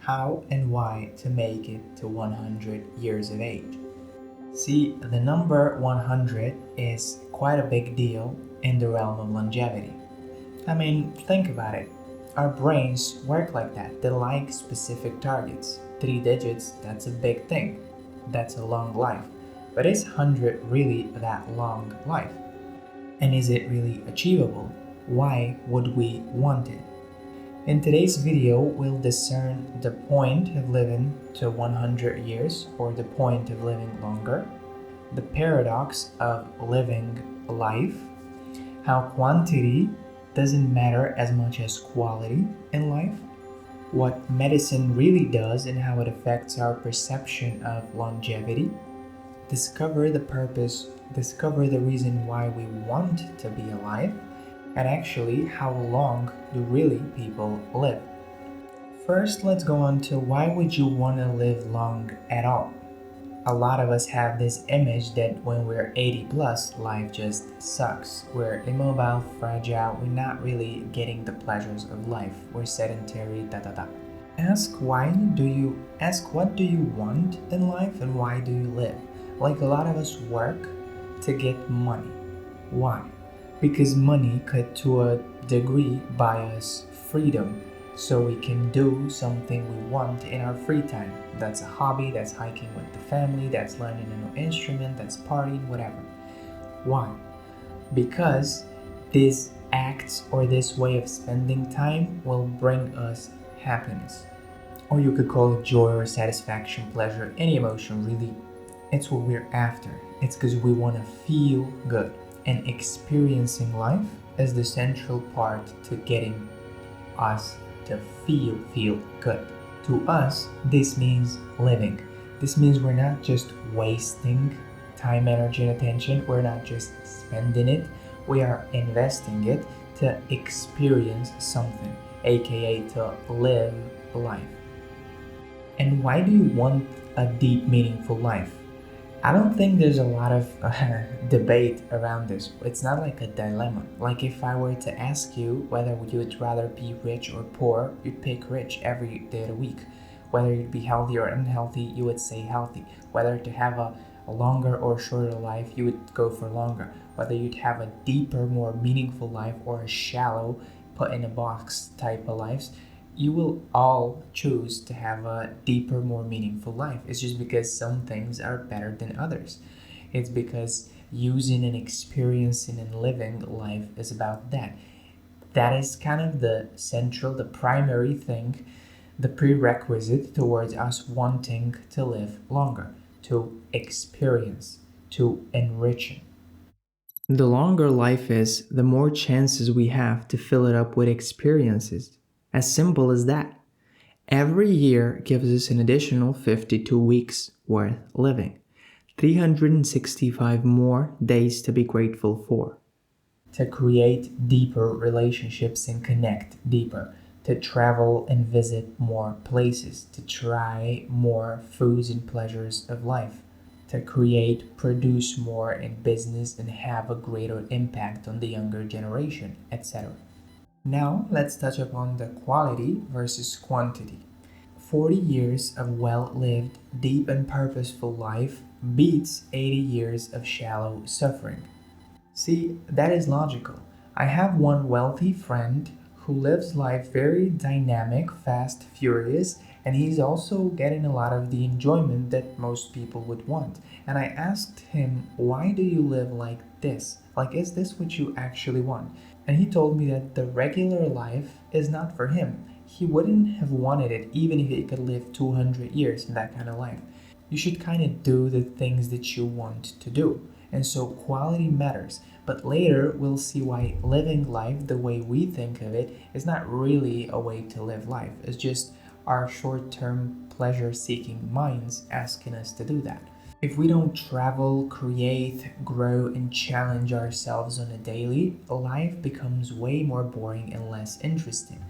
how and why to make it to 100 years of age. See, the number 100 is quite a big deal in the realm of longevity. I mean, think about it. Our brains work like that. They like specific targets. 3 digits, that's a big thing. That's a long life. But is 100 really that long life? And is it really achievable? Why would we want it? In today's video, we'll discern the point of living to 100 years or the point of living longer, the paradox of living life, how quantity doesn't matter as much as quality in life, what medicine really does and how it affects our perception of longevity, discover the purpose, discover the reason why we want to be alive, and actually how long do really people live. First, let's go on to why would you want to live long at all? A lot of us have this image that when we're 80 plus, life just sucks. We're immobile, fragile, we're not really getting the pleasures of life. We're sedentary, da da da. Ask what do you want in life and why do you live? Like a lot of us work to get money. Why? Because money could to a degree buy us freedom so we can do something we want in our free time. That's a hobby, that's hiking with the family, that's learning a new instrument, that's partying, whatever. Why? Because these acts or this way of spending time will bring us happiness. Or you could call it joy or satisfaction, pleasure, any emotion really. It's what we're after. It's because we want to feel good. And experiencing life is the central part to getting us to feel good. To us, this means living. This means we're not just wasting time, energy, and attention. We're not just spending it. We are investing it to experience something, aka to live life. And why do you want a deep, meaningful life? I don't think there's a lot of debate around this. It's not like a dilemma. Like if I were to ask you whether you would rather be rich or poor, you'd pick rich every day of the week. Whether you'd be healthy or unhealthy, you would say healthy. Whether to have a longer or shorter life, you would go for longer. Whether you'd have a deeper, more meaningful life or a shallow, put in a box type of lives, you will all choose to have a deeper, more meaningful life. It's just because some things are better than others. It's because using and experiencing and living life is about that. That is kind of the central, the primary thing, the prerequisite towards us wanting to live longer, to experience, to enrich it. The longer life is, the more chances we have to fill it up with experiences. As simple as that. Every year gives us an additional 52 weeks worth living, 365 more days to be grateful for. To create deeper relationships and connect deeper, to travel and visit more places, to try more foods and pleasures of life, to create, produce more in business and have a greater impact on the younger generation, etc. Now, let's touch upon the quality versus quantity. 40 years of well-lived, deep and purposeful life beats 80 years of shallow suffering. See, that is logical. I have one wealthy friend who lives life very dynamic, fast, furious, and he's also getting a lot of the enjoyment that most people would want. And I asked him, why do you live like this? Like, is this what you actually want? And he told me that the regular life is not for him. He wouldn't have wanted it even if he could live 200 years in that kind of life. You should kind of do the things that you want to do. And so quality matters. But later we'll see why living life the way we think of it is not really a way to live life. It's just our short-term pleasure-seeking minds asking us to do that. If we don't travel, create, grow, and challenge ourselves on a daily, life becomes way more boring and less interesting.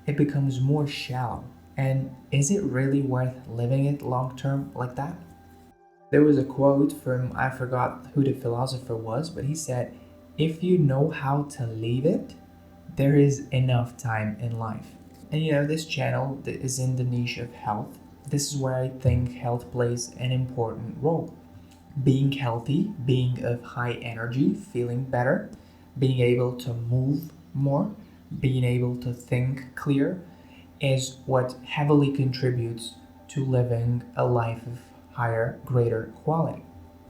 It becomes more shallow. And is it really worth living it long term like that? There was a quote from, I forgot who the philosopher was, but he said, if you know how to leave it, there is enough time in life. And this channel that is in the niche of health. This is where I think health plays an important role. Being healthy, being of high energy, feeling better, being able to move more, being able to think clear is what heavily contributes to living a life of higher, greater quality.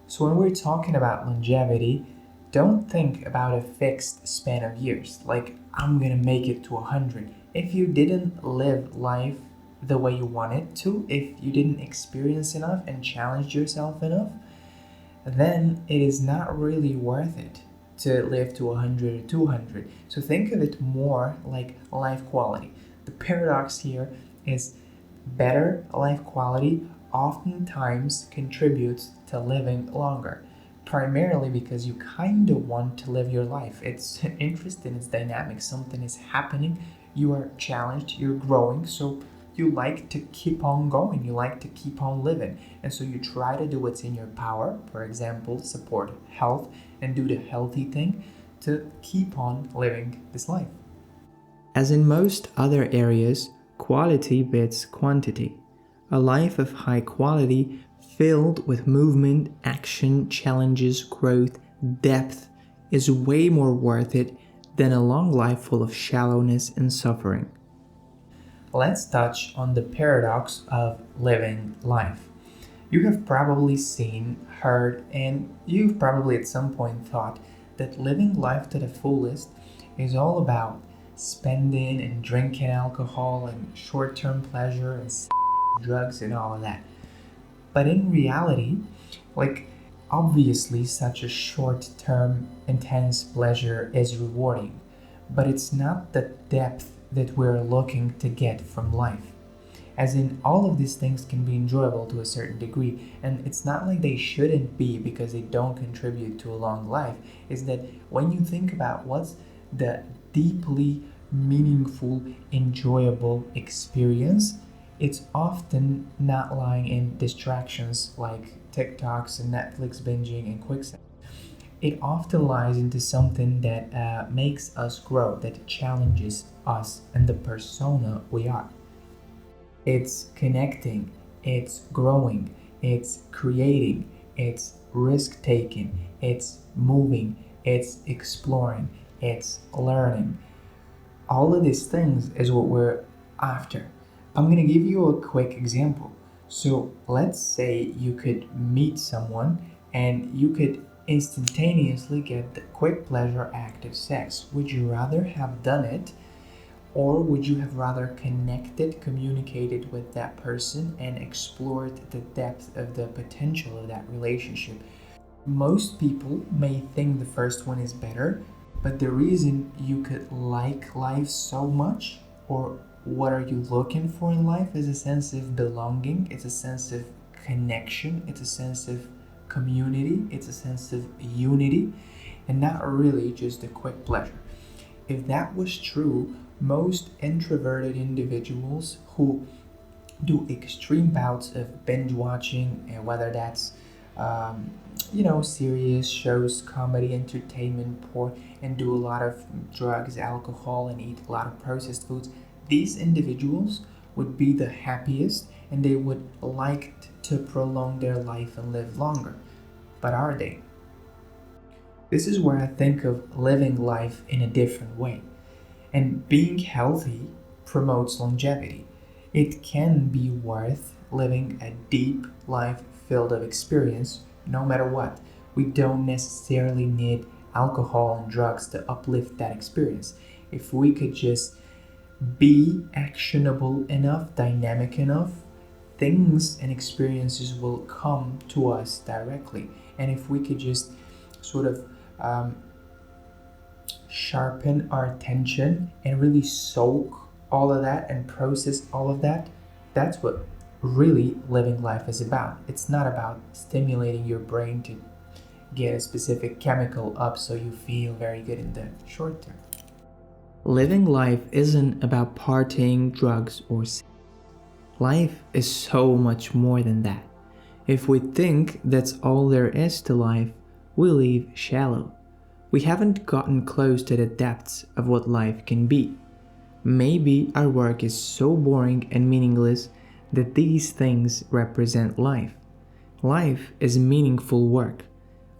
So when we're talking about longevity, don't think about a fixed span of years, like I'm gonna make it to 100. If you didn't live life the way you wanted to, if you didn't experience enough and challenge yourself enough, then it is not really worth it to live to 100 or 200. So think of it more like life quality. The paradox here is better life quality oftentimes contributes to living longer, primarily because you kind of want to live your life. It's interesting, it's dynamic, something is happening, you are challenged, you're growing, so you like to keep on going, you like to keep on living, and so you try to do what's in your power, for example, support health and do the healthy thing to keep on living this life. As in most other areas, quality beats quantity. A life of high quality filled with movement, action, challenges, growth, depth is way more worth it than a long life full of shallowness and suffering. Let's touch on the paradox of living life. You have probably seen, heard, and you've probably at some point thought that living life to the fullest is all about spending and drinking alcohol and short-term pleasure and drugs and all of that. But in reality, obviously such a short-term intense pleasure is rewarding, but it's not the depth that we're looking to get from life. As in, all of these things can be enjoyable to a certain degree, and it's not like they shouldn't be because they don't contribute to a long life. Is that when you think about what's the deeply meaningful, enjoyable experience, it's often not lying in distractions like TikToks and Netflix binging and quicksand. It often lies into something that makes us grow, that challenges us and the persona we are. It's connecting, it's growing, it's creating, it's risk taking, it's moving, it's exploring, it's learning. All of these things is what we're after. I'm going to give you a quick example. So let's say you could meet someone and you could instantaneously get the quick pleasure act of sex. Would you rather have done it, or would you have rather connected, communicated with that person and explored the depth of the potential of that relationship? Most people may think the first one is better, but the reason you could like life so much, or what are you looking for in life, is a sense of belonging, it's a sense of connection, it's a sense of community, it's a sense of unity, and not really just a quick pleasure. If that was true, most introverted individuals who do extreme bouts of binge watching, and whether that's serious shows, comedy, entertainment, porn, and do a lot of drugs, alcohol, and eat a lot of processed foods, these individuals would be the happiest and they would like to prolong their life and live longer. But are they? This is where I think of living life in a different way. And being healthy promotes longevity. It can be worth living a deep life filled of experience no matter what. We don't necessarily need alcohol and drugs to uplift that experience. If we could just be actionable enough, dynamic enough, things and experiences will come to us directly. And if we could just sort of sharpen our attention and really soak all of that and process all of that, that's what really living life is about. It's not about stimulating your brain to get a specific chemical up so you feel very good in the short term. Living life isn't about partying, drugs, or sex. Life is so much more than that. If we think that's all there is to life, we live shallow. We haven't gotten close to the depths of what life can be. Maybe our work is so boring and meaningless that these things represent life. Life is meaningful work.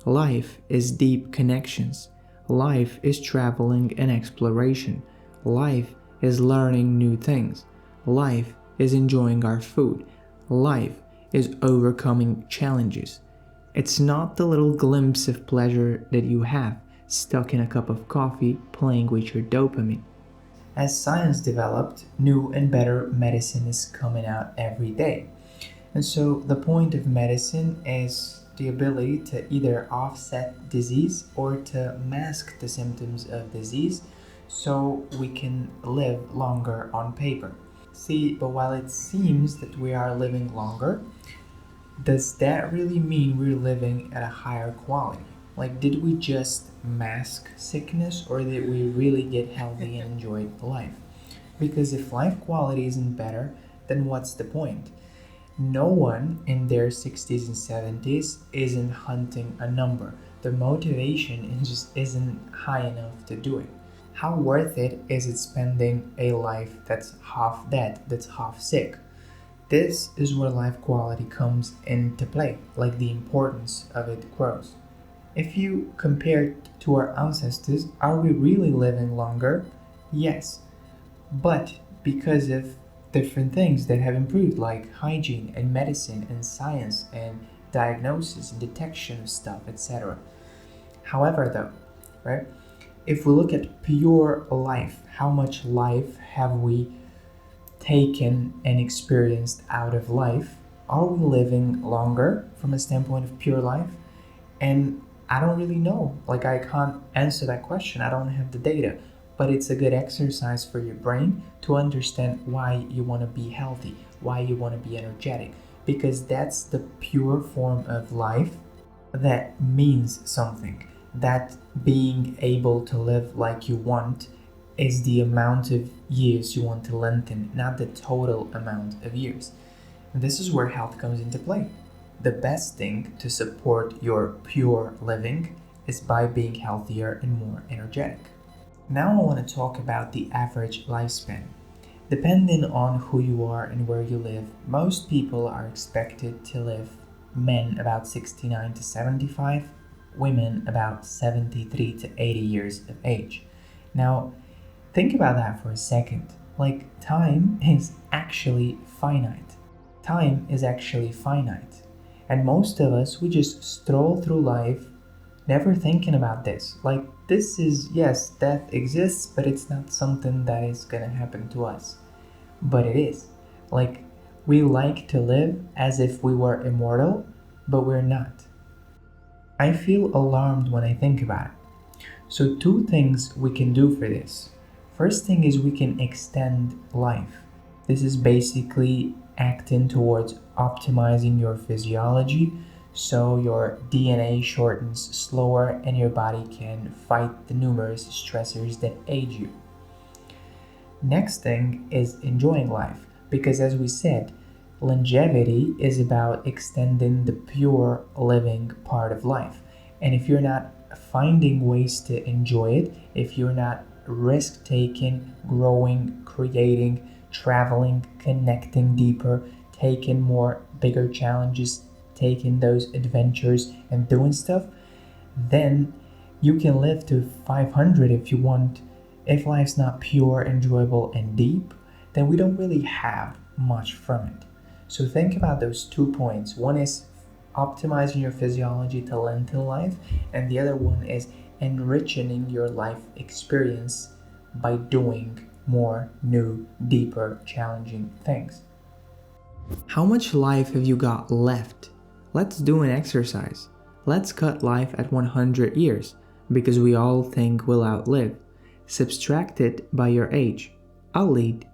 Life is deep connections. Life is traveling and exploration. Life is learning new things. Life is enjoying our food. Life is overcoming challenges. It's not the little glimpse of pleasure that you have stuck in a cup of coffee playing with your dopamine. As science developed, new and better medicine is coming out every day. And so the point of medicine is the ability to either offset disease or to mask the symptoms of disease so we can live longer on paper. See, but while it seems that we are living longer, does that really mean we're living at a higher quality? Like, did we just mask sickness or did we really get healthy and enjoy life? Because if life quality isn't better, then what's the point? No one in their 60s and 70s isn't hunting a number. The motivation just isn't high enough to do it. How worth it is it spending a life that's half dead, that's half sick? This is where life quality comes into play, like the importance of it grows. If you compare it to our ancestors, are we really living longer? Yes, but because of different things that have improved, like hygiene and medicine and science and diagnosis and detection of stuff, etc. However, though, right, if we look at pure life, how much life have we taken and experienced out of life? Are we living longer from a standpoint of pure life? And I don't really know. Like, I can't answer that question. I don't have the data. But it's a good exercise for your brain to understand why you want to be healthy, why you want to be energetic, because that's the pure form of life that means something. That being able to live like you want is the amount of years you want to lengthen, not the total amount of years. And this is where health comes into play. The best thing to support your pure living is by being healthier and more energetic. Now I want to talk about the average lifespan. Depending on who you are and where you live, most people are expected to live, men about 69 to 75, women about 73 to 80 years of age. Now, think about that for a second. Like, time is actually finite. Time is actually finite. And most of us, we just stroll through life never thinking about this. Like, this is, yes, death exists, but it's not something that is gonna happen to us. But it is. Like, we like to live as if we were immortal, but we're not. I feel alarmed when I think about it. So two things we can do for this. First thing is we can extend life. This is basically acting towards optimizing your physiology so your DNA shortens slower and your body can fight the numerous stressors that age you. Next thing is enjoying life, because as we said, longevity is about extending the pure living part of life. And if you're not finding ways to enjoy it, if you're not risk taking, growing, creating, traveling, connecting deeper, taking more bigger challenges, taking those adventures and doing stuff, then you can live to 500 if you want. If life's not pure, enjoyable, and deep, then we don't really have much from it. So think about those 2 points. One is optimizing your physiology to lengthen life, and the other one is enriching your life experience by doing more new, deeper, challenging things. How much life have you got left? Let's do an exercise. Let's cut life at 100 years, because we all think we'll outlive. Subtract it by your age. I'll lead.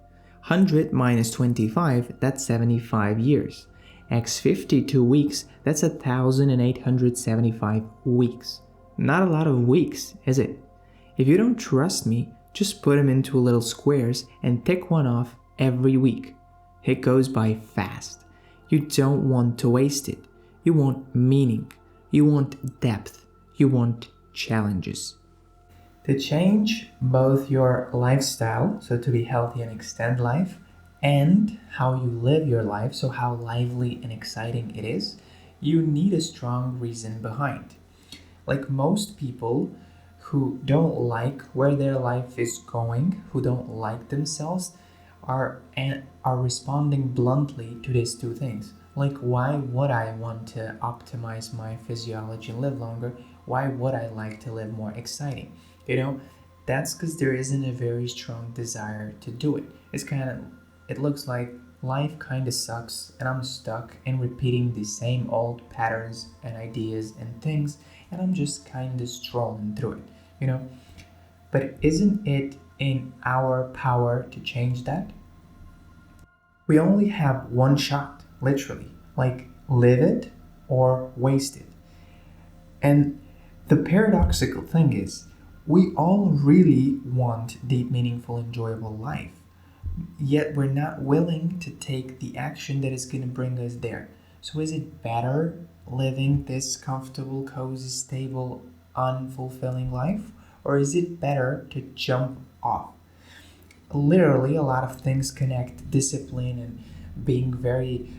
100 minus 25, that's 75 years. X 52 weeks, that's 1,875 weeks. Not a lot of weeks, is it? If you don't trust me, just put them into little squares and tick one off every week. It goes by fast. You don't want to waste it. You want meaning. You want depth. You want challenges. To change both your lifestyle, so to be healthy and extend life, and how you live your life, so how lively and exciting it is, you need a strong reason behind. Like most people who don't like where their life is going, who don't like themselves, are responding bluntly to these two things. Like, why would I want to optimize my physiology and live longer? Why would I like to live more exciting? You know, that's because there isn't a very strong desire to do it. It looks like life kind of sucks and I'm stuck in repeating the same old patterns and ideas and things, and I'm just kind of strolling through it, you know? But isn't it in our power to change that? We only have one shot, literally. Like, live it or waste it. And the paradoxical thing is, we all really want deep, meaningful, enjoyable life, yet we're not willing to take the action that is going to bring us there. So, is it better living this comfortable, cozy, stable, unfulfilling life? Or is it better to jump off? Literally, a lot of things connect discipline and being very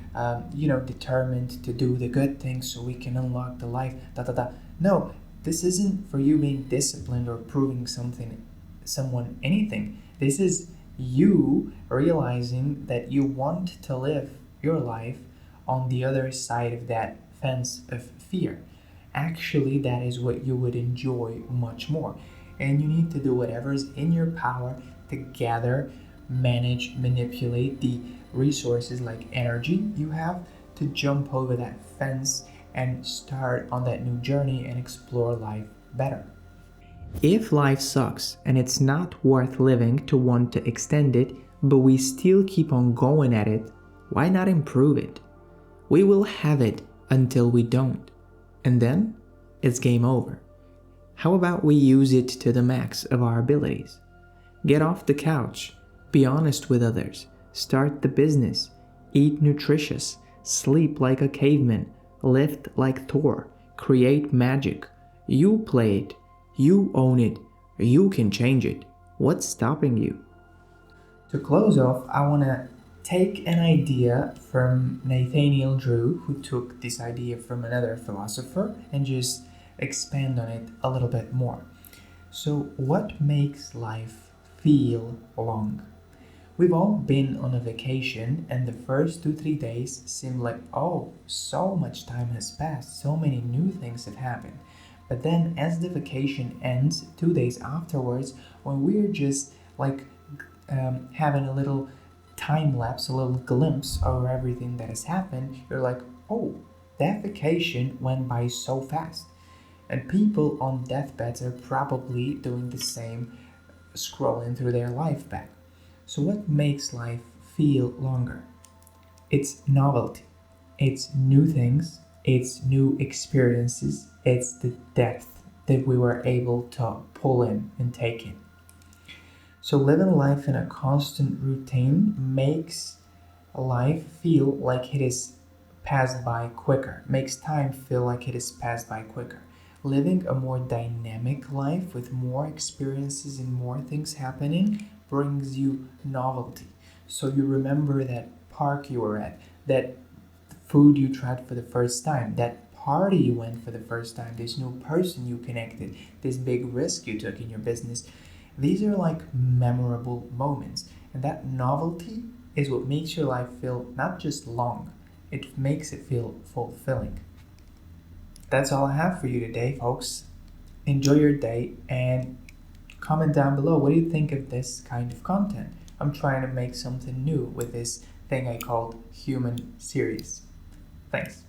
determined to do the good things so we can unlock the life, da da da. No, this isn't for you being disciplined or proving someone anything. This is you realizing that you want to live your life on the other side of that fence of fear. Actually, that is what you would enjoy much more. And you need to do whatever's in your power to gather, manage, manipulate the resources like energy you have to jump over that fence and start on that new journey and explore life better. If life sucks and it's not worth living to want to extend it, but we still keep on going at it, why not improve it? We will have it until we don't. And then it's game over. How about we use it to the max of our abilities? Get off the couch, be honest with others, start the business, eat nutritious, sleep like a caveman, lift like Thor, create magic. You play it, you own it, you can change it. What's stopping you? To close off, I want to take an idea from Nathaniel Drew, who took this idea from another philosopher, and just expand on it a little bit more. So, what makes life feel long? We've all been on a vacation, and the first 2 3 days seem like, oh, so much time has passed, so many new things have happened. But then, as the vacation ends, 2 days afterwards, when we're just like having a little time lapse, a little glimpse of everything that has happened, you're like, oh, that vacation went by so fast. And people on deathbeds are probably doing the same, scrolling through their life back. So, what makes life feel longer? It's novelty, it's new things, it's new experiences, it's the depth that we were able to pull in and take in. So, living life in a constant routine makes life feel like it is passed by quicker, makes time feel like it is passed by quicker. Living a more dynamic life with more experiences and more things happening brings you novelty. So you remember that park you were at, that food you tried for the first time, that party you went for the first time, this new person you connected, this big risk you took in your business. These are like memorable moments. And that novelty is what makes your life feel not just long, it makes it feel fulfilling. That's all I have for you today, folks. Enjoy your day and comment down below, what do you think of this kind of content? I'm trying to make something new with this thing I called Human Series. Thanks.